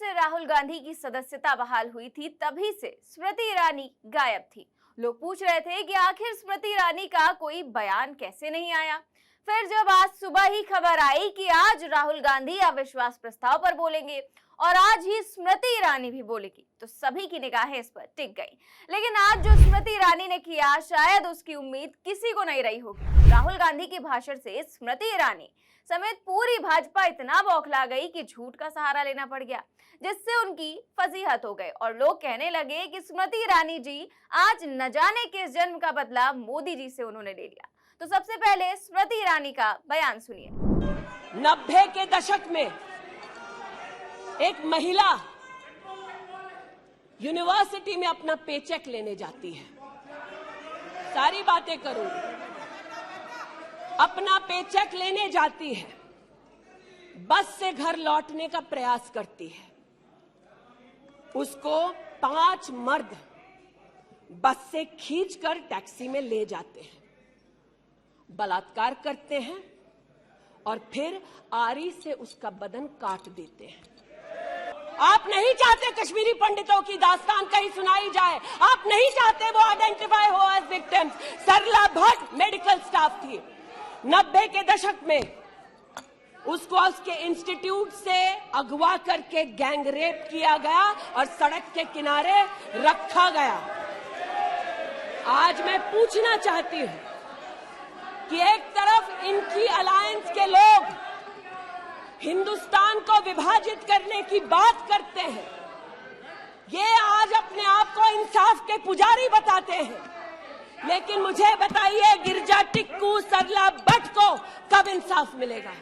से राहुल गांधी की सदस्यता बहाल हुई थी तभी से स्मृति ईरानी गायब थी। लोग पूछ रहे थे कि आखिर स्मृति ईरानी का कोई बयान कैसे नहीं आया। फिर जब आज सुबह ही खबर आई कि आज राहुल गांधी अविश्वास प्रस्ताव पर बोलेंगे और आज ही स्मृति ईरानी भी बोलेगी, तो सभी की निगाहें इस पर टिक गई। लेकिन आज जो स्मृति ईरानी ने किया, शायद उसकी उम्मीद किसी को नहीं रही होगी। राहुल गांधी के भाषण से स्मृति ईरानी समेत पूरी भाजपा इतना बौखला गई कि झूठ का सहारा लेना पड़ गया, जिससे उनकी फजीहत हो गई और लोग कहने लगे कि स्मृति ईरानी जी आज न जाने किस जन्म का बदला मोदी जी से उन्होंने ले लिया। तो सबसे पहले स्मृति ईरानी का बयान सुनिए। 90 के दशक में एक महिला यूनिवर्सिटी में अपना पेचेक लेने जाती है, सारी बातें करूंगी, अपना पेचेक लेने जाती है, बस से घर लौटने का प्रयास करती है, उसको 5 मर्द बस से खींचकर टैक्सी में ले जाते हैं, बलात्कार करते हैं और फिर आरी से उसका बदन काट देते हैं। आप नहीं चाहते कश्मीरी पंडितों की दास्तान कहीं सुनाई जाए, आप नहीं चाहते वो आइडेंटिफाई हो एज विक्टिम्स। सरला भट्ट मेडिकल स्टाफ थी। 90 के दशक में उसको उसके इंस्टीट्यूट से अगवा करके गैंग रेप किया गया और सड़क के किनारे रखा गया। आज मैं पूछना चाहती हूं कि एक तरफ इनकी अलायंस के लोग हिंदुस्तान को विभाजित करने की बात करते हैं, ये आज अपने आप को इंसाफ के पुजारी बताते हैं, लेकिन मुझे बताइए गिरजा टिक्कू सरला भट्ट को कब इंसाफ मिलेगा?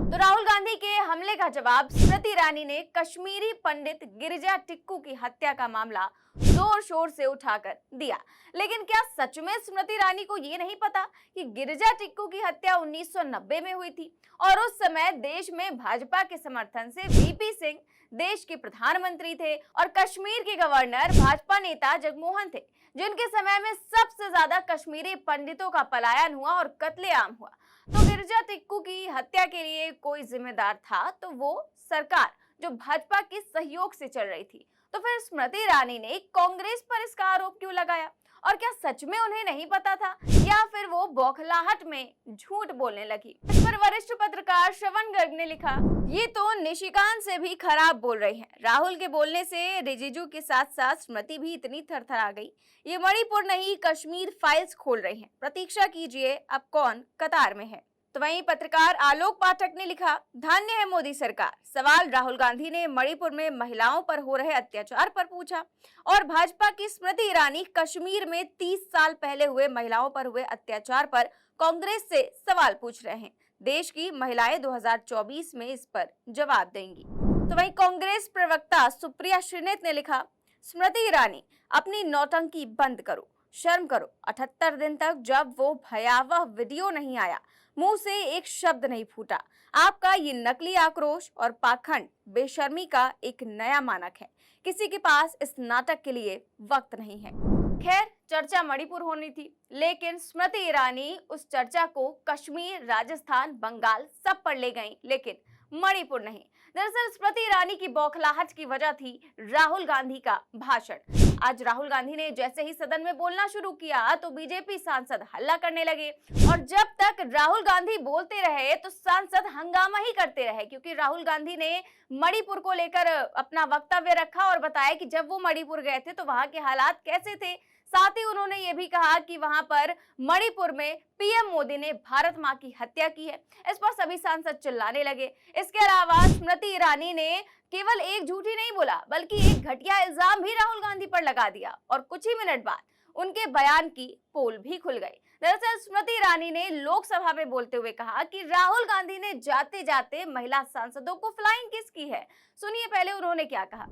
तो राहुल गांधी के हमले का जवाब स्मृति ईरानी ने कश्मीरी पंडित गिरिजा टिक्कू की हत्या का मामला जोर शोर से उठाकर दिया। लेकिन क्या सच में स्मृति ईरानी को ये नहीं पता कि गिरिजा टिक्कू की हत्या 1990 में हुई थी और उस समय देश में भाजपा के समर्थन से वीपी सिंह देश के प्रधानमंत्री थे और कश्मीर के गवर्नर भाजपा नेता जगमोहन थे, जिनके समय में सबसे ज्यादा कश्मीरी पंडितों का पलायन हुआ और कत्लेआम हुआ। तो गिरिजा टिक्कू की हत्या के लिए कोई जिम्मेदार था तो वो सरकार जो भाजपा के सहयोग से चल रही थी। तो फिर स्मृति ईरानी ने कांग्रेस पर इसका आरोप क्यों लगाया? और क्या सच में उन्हें नहीं पता था या फिर वो बौखलाहट में झूठ बोलने लगी? इस पर वरिष्ठ पत्रकार श्रवण गर्ग ने लिखा, ये तो निशिकांत से भी खराब बोल रही हैं। राहुल के बोलने से रिजिजू के साथ साथ स्मृति भी इतनी थरथरा गई। ये मणिपुर नहीं कश्मीर फाइल्स खोल रही हैं। प्रतीक्षा कीजिए अब कौन कतार में है। तो वहीं पत्रकार आलोक पाठक ने लिखा, धन्य है मोदी सरकार। सवाल राहुल गांधी ने मणिपुर में महिलाओं पर हो रहे अत्याचार पर पूछा और भाजपा की स्मृति ईरानी कश्मीर में 30 साल पहले हुए महिलाओं पर हुए अत्याचार पर कांग्रेस से सवाल पूछ रहे हैं। देश की महिलाएं 2024 में इस पर जवाब देंगी। तो वहीं कांग्रेस प्रवक्ता सुप्रिया श्रीनेत ने लिखा, स्मृति ईरानी अपनी नौटंकी बंद करो, शर्म करो। 78 दिन तक जब वो भयावह वीडियो नहीं आया, मुंह से एक शब्द नहीं फूटा। आपका ये नकली आक्रोश और पाखंड बेशर्मी का एक नया मानक है। किसी के पास इस नाटक के लिए वक्त नहीं है। खैर, चर्चा मणिपुर होनी थी, लेकिन स्मृति ईरानी उस चर्चा को कश्मीर, राजस्थान, बंगाल सब पर ले गईं, लेकिन मणिपुर नहीं। दरअसल स्मृति ईरानी की बौखलाहट की वजह थी राहुल गांधी का भाषण। आज राहुल गांधी ने जैसे ही सदन में बोलना शुरू किया तो बीजेपी सांसद हल्ला करने लगे और जब तक राहुल गांधी बोलते रहे तो सांसद हंगामा ही करते रहे, क्योंकि राहुल गांधी ने मणिपुर को लेकर अपना वक्तव्य रखा और बताया कि जब वो मणिपुर गए थे तो वहां के हालात कैसे थे। साथ ही उन्होंने ये भी कहा कि वहां पर मणिपुर में पीएम मोदी ने भारत मां की हत्या की है। इस पर सभी सांसद चिल्लाने लगे। इसके अलावा स्मृति ईरानी ने केवल एक झूठ ही नहीं बोला, बल्कि एक घटिया इल्जाम भी राहुल गांधी पर लगा दिया और कुछ ही मिनट बाद उनके बयान की पोल भी खुल गई। दरअसल स्मृति ईरानी ने लोकसभा में बोलते हुए कहा कि राहुल गांधी ने जाते जाते महिला सांसदों को फ्लाइंग किस की है। सुनिए पहले उन्होंने क्या कहा।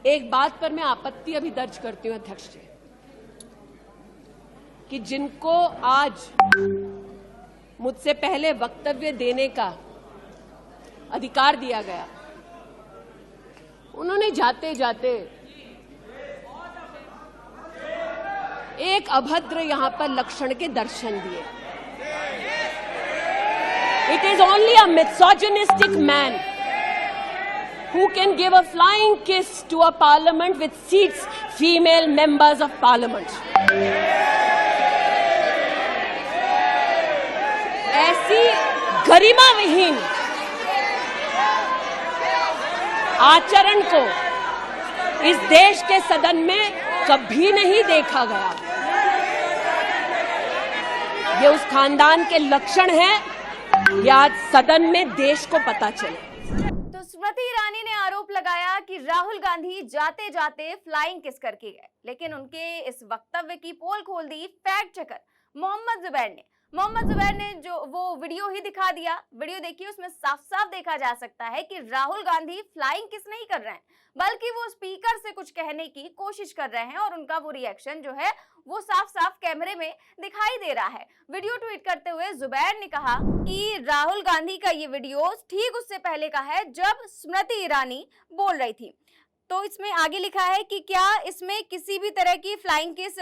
एक बात पर मैं आपत्ति अभी दर्ज करती हूं अध्यक्ष जी, कि जिनको आज मुझसे पहले वक्तव्य देने का अधिकार दिया गया, उन्होंने जाते जाते एक अभद्र यहां पर लक्षण के दर्शन दिए। It is only a misogynistic man who can give a flying kiss to a parliament with seats female members of parliament. ऐसी गरिमा विहीन आचरण को इस देश के सदन में कभी नहीं देखा गया। ये उस खानदान के लक्षण हैं, ये आज सदन में देश को पता चले। तो स्मृति ईरानी ने आरोप लगाया कि राहुल गांधी जाते जाते फ्लाइंग किस करके गए, लेकिन उनके इस वक्तव्य की पोल खोल दी फैक्ट चेकर मोहम्मद जुबैर ने। मोहम्मद जुबैर ने जो वो वीडियो ही दिखा दिया। वीडियो देखिए, उसमें साफ साफ देखा जा सकता है कि राहुल गांधी फ्लाइंग किस नहीं कर रहे हैं, बल्कि वो स्पीकर से कुछ कहने की कोशिश कर रहे हैं और उनका वो रिएक्शन जो है वो साफ साफ कैमरे में दिखाई दे रहा है। वीडियो ट्वीट करते हुए जुबैर ने कहा कि राहुल गांधी का ये वीडियो ठीक उससे पहले का है जब स्मृति ईरानी बोल रही थी। तो इसमें आगे लिखा है कि क्या इसमें किसी भी तरह की फ्लाइंग किस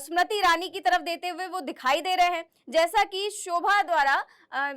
स्मृति ईरानी की तरफ देते हुए वो दिखाई दे रहे हैं, जैसा कि शोभा द्वारा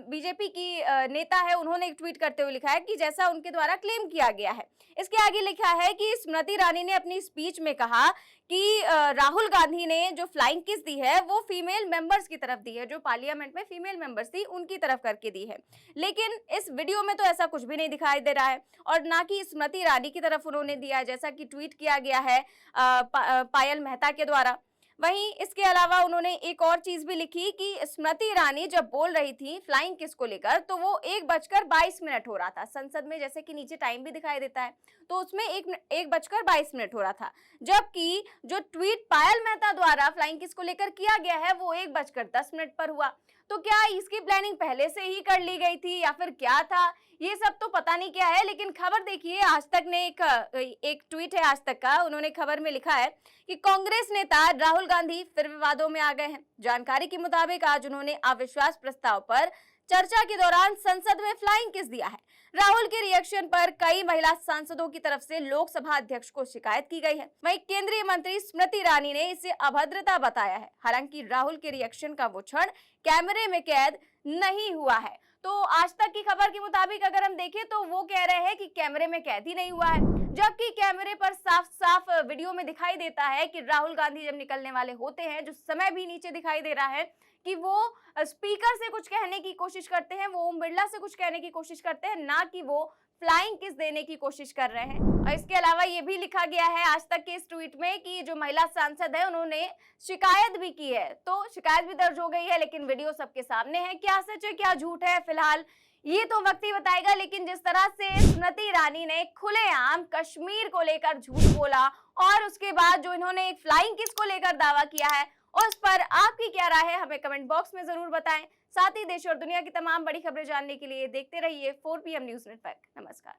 बीजेपी की नेता है, उन्होंने एक ट्वीट करते हुए लिखा है कि जैसा उनके द्वारा क्लेम किया गया है। इसके आगे लिखा है कि स्मृति ईरानी ने अपनी स्पीच में कहा कि राहुल गांधी ने जो फ्लाइंग किस दी है वो फीमेल मेंबर्स की तरफ दी है, जो पार्लियामेंट में फीमेल मेंबर्स थी उनकी तरफ करके दी है। लेकिन इस वीडियो में तो ऐसा कुछ भी नहीं दिखाई दे रहा है और ना कि स्मृति ईरानी की तरफ उन्होंने दिया, जैसा कि ट्वीट किया गया है पायल मेहता के द्वारा। वहीं इसके अलावा उन्होंने एक और चीज भी लिखी कि स्मृति ईरानी जब बोल रही थी फ्लाइंग किस को लेकर तो वो 1:22 हो रहा था। संसद में जैसे कि नीचे टाइम भी दिखाई देता है तो उसमें 1:22 हो रहा था, जबकि जो ट्वीट पायल मेहता द्वारा फ्लाइंग किस को लेकर किया गया है वो 1:10 पर हुआ। तो क्या इसकी प्लानिंग पहले से ही कर ली गई थी या फिर क्या था, ये सब तो पता नहीं क्या है। लेकिन खबर देखिए, आज तक ने एक ट्वीट है आज तक का, उन्होंने खबर में लिखा है कि कांग्रेस नेता राहुल गांधी फिर विवादों में आ गए हैं। जानकारी के मुताबिक आज उन्होंने अविश्वास प्रस्ताव पर चर्चा के दौरान संसद में फ्लाइंग किस दिया है। राहुल के रिएक्शन पर कई महिला सांसदों की तरफ से लोकसभा अध्यक्ष को शिकायत की गई है। वहीं केंद्रीय मंत्री स्मृति ईरानी ने इसे अभद्रता बताया है। हालांकि राहुल के रिएक्शन का वो क्षण कैमरे में कैद नहीं हुआ है। तो आज तक की खबर के मुताबिक अगर हम देखें तो वो कह रहे हैं कि कैमरे में कैद ही नहीं हुआ है, जबकि कैमरे पर साफ साफ वीडियो में दिखाई देता है कि राहुल गांधी जब निकलने वाले होते हैं, जो समय भी नीचे दिखाई दे रहा है कि वो स्पीकर से कुछ कहने की कोशिश करते हैं, वो ओम बिरला से कुछ कहने की कोशिश करते हैं, ना कि वो फ्लाइंग किस देने की कोशिश कर रहे हैं। और इसके अलावा ये भी लिखा गया है आज तक के इस ट्वीट में कि जो महिला सांसद है उन्होंने शिकायत भी की है, तो शिकायत भी दर्ज हो गई है, लेकिन वीडियो सबके सामने है। क्या सच है क्या झूठ है फिलहाल ये तो वक्त ही बताएगा। लेकिन जिस तरह से स्मृति ईरानी ने खुलेआम कश्मीर को लेकर झूठ बोला और उसके बाद जो इन्होंने एक फ्लाइंग किस को लेकर दावा किया है, उस पर आपकी क्या राय है हमें कमेंट बॉक्स में जरूर बताएं। साथ ही देश और दुनिया की तमाम बड़ी खबरें जानने के लिए देखते रहिए 4 PM न्यूज नेटवर्क। नमस्कार।